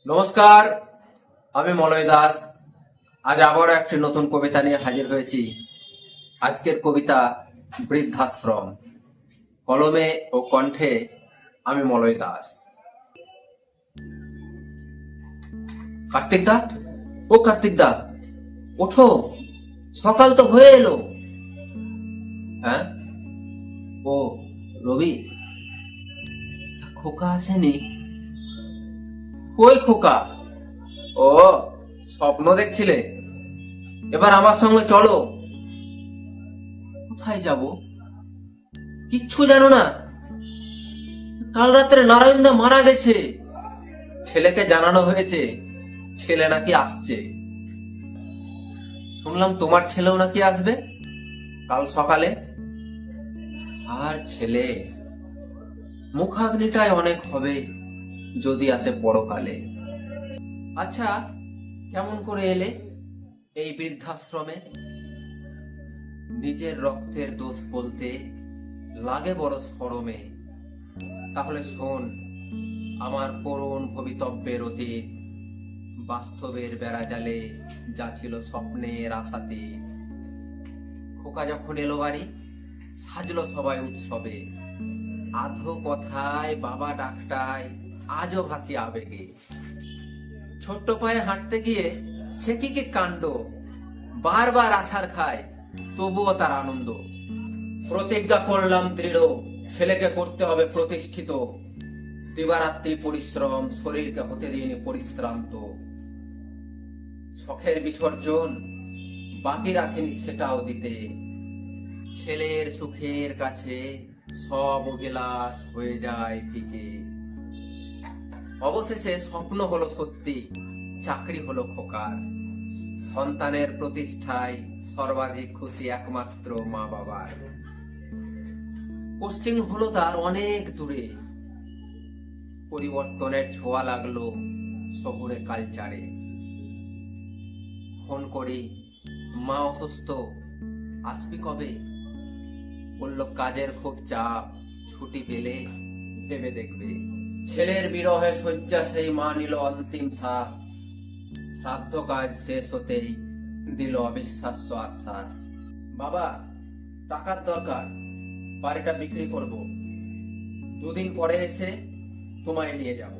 নমস্কার, আমি মলয় দাস। আজ আবারও একটি নতুন কবিতা নিয়ে হাজির হয়েছি। আজকের কবিতা বৃদ্ধাশ্রম। কলমে ও কণ্ঠে আমি মলয় দাস। কার্তিক দা, ও কার্তিক দা, ওঠো, সকাল তো হয়ে এলো। হ্যাঁ, ও রবি, খোকা আসেনি? কই খোকা? ও, স্বপ্ন দেখছিলে? এবার আমার সঙ্গে চলো। কোথায় যাব? কিচ্ছু জানো না? কাল রাত্রে নারায়ণদা মারা গেছে। ছেলেকে জানানো হয়েছে, ছেলে নাকি আসছে। শুনলাম তোমার ছেলেও নাকি আসবে কাল সকালে। আর ছেলে, মুখাগ্নিটাই অনেক হবে যদি আসে পরকালে। আচ্ছা, কেমন করে এলে এই বৃদ্ধাশ্রমে? নিজের রক্তের দোষ বলতে লাগে বড় শরমে। তাহলে শোন আমার করুণ ভবিতব্যের অতীত, বাস্তবের বেড়াজালে যা ছিল স্বপ্নের আশাতে। খোকা যখন এলো বাড়ি, সাজলো সবাই উৎসবে। আধো কথায় বাবা ডাকটায় আজও ভাসি আবেগে। ছোট্ট পায়ে হাঁটতে গিয়ে সে কি কি কাণ্ড, বারবার আছাড় খায় তবুও তার আনন্দ। প্রতিজ্ঞা করলাম দৃঢ়, ছেলেকে করতে হবে প্রতিষ্ঠিত। দিবারাত্রি পরিশ্রম, শরীরকে হতে দিইনি পরিশ্রান্ত। শখের বিসর্জন বাকি রাখিনি সেটাও দিতে। ছেলের সুখের কাছে সব অভিলাষ হয়ে যায় ফিকে। অবশেষে স্বপ্ন হলো সত্যি, চাকরি হলো খোকার। সন্তানের প্রতিষ্ঠায় সর্বাধিক খুশি একমাত্র মা বাবার। পোস্টিং হলো তার অনেক দূরে, পরিবর্তনের ছোঁয়া লাগলো শহুরে কালচারে। ফোন করি, মা অসুস্থ, আসবি কবে? বলল কাজের খুব চাপ, ছুটি পেলে ভেবে দেখবে। ছেলের বিরহে শয্যা সেই মা নিল অন্তিম শ্বাস। শ্রাদ্ধ কাজ শেষ হতেই দিল অবিশ্বাস্য আশ্বাস। বাবা, টাকার দরকার, বাড়িটা বিক্রি করব, দুদিন পরে এসে তোমায় নিয়ে যাব।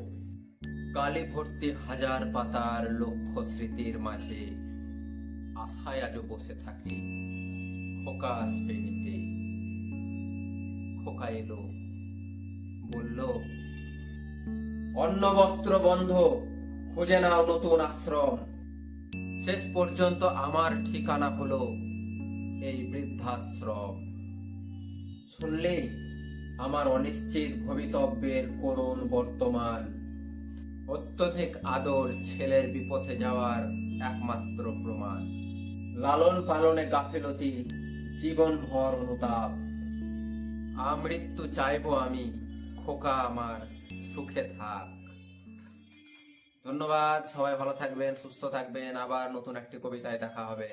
কালি ভর্তি হাজার পাতার লক্ষ্য স্মৃতির মাঝে আশায় আজও বসে থাকি খোকা আসবে নিতে। খোকা এলো, বলল অন্ন বস্ত্র বন্ধ, খুঁজে নাও নতুন আশ্রম। শেষ পর্যন্ত আমার ঠিকানা হলো এই বৃদ্ধাশ্রম। শুনলেই আমার অনিশ্চিত ভবিতব্যের করুণ বর্তমান। অত্যধিক আদর ছেলের বিপথে যাওয়ার একমাত্র প্রমাণ। লালন পালনে গাফিলতি, জীবনভর অনুতাপ। আমৃত্যু চাইবো আমি, খোকা আমার সুখে থাক। ধন্যবাদ, সবাই ভালো থাকবেন, সুস্থ থাকবেন। আবার নতুন একটি কবিতায় দেখা হবে।